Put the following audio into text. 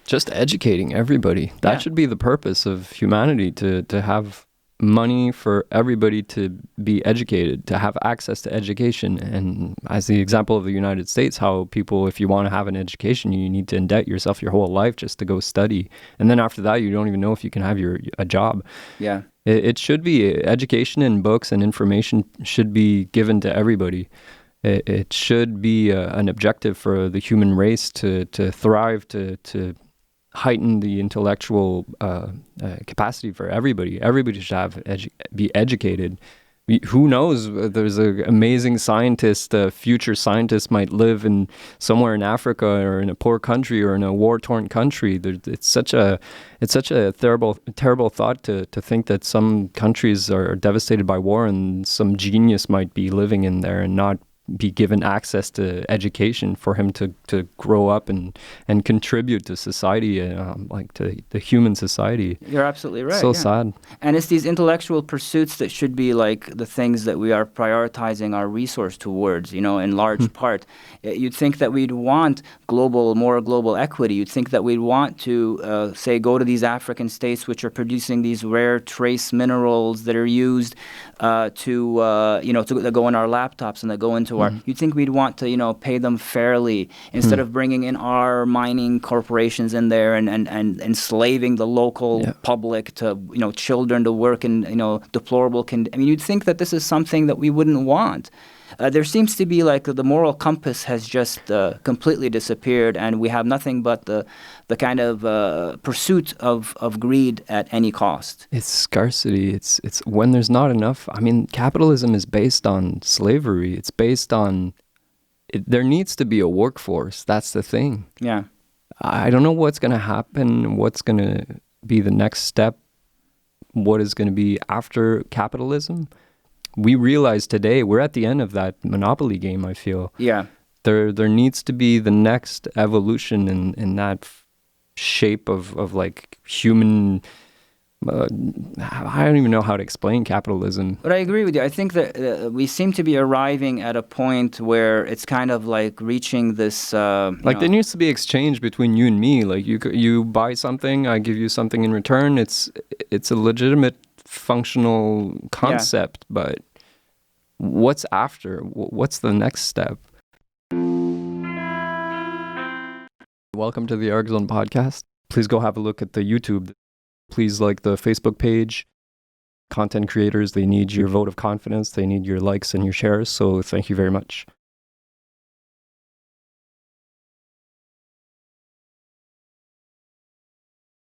Just educating everybody. That should be the purpose of humanity, to have money for everybody to be educated, to have access to education. And as the example of the United States, how people, if you want to have an education, you need to indebt yourself your whole life just to go study. And then after that, you don't even know if you can have a job. Yeah. It should be, education and books and information should be given to everybody. It should be an objective for the human race to thrive, to heighten the intellectual capacity for everybody. Everybody should be educated. Who knows? There's an amazing scientist, a future scientist might live somewhere in Africa or in a poor country or in a war-torn country. It's such a terrible thought to think that some countries are devastated by war and some genius might be living in there and not be given access to education for him to grow up and contribute to society, like to the human society. You're absolutely right. So sad. And it's these intellectual pursuits that should be like the things that we are prioritizing our resource towards, in large part. You'd think that we'd want more global equity. You'd think that we'd want to, say, go to these African states which are producing these rare trace minerals that are used that go in our laptops and that go into you'd think we'd want to, pay them fairly instead of bringing in our mining corporations in there and enslaving the local public to, children to work in, deplorable conditions. I mean, you'd think that this is something that we wouldn't want. There seems to be like the moral compass has just completely disappeared, and we have nothing but the kind of pursuit of greed at any cost. It's scarcity. It's when there's not enough. I mean, capitalism is based on slavery. It's based on there needs to be a workforce. That's the thing. Yeah. I don't know what's going to happen, what's going to be the next step, what is going to be after capitalism. We realize today we're at the end of that monopoly game, I feel. Yeah. There needs to be the next evolution in that shape of like human... I don't even know how to explain capitalism. But I agree with you. I think that we seem to be arriving at a point where it's kind of like reaching this... there needs to be exchange between you and me. Like you buy something, I give you something in return. It's a legitimate functional concept, but what's after? What's the next step? Welcome to the Ericzone podcast. Please go have a look at the YouTube. Please like the Facebook page. Content creators, they need your vote of confidence. They need your likes and your shares. So thank you very much.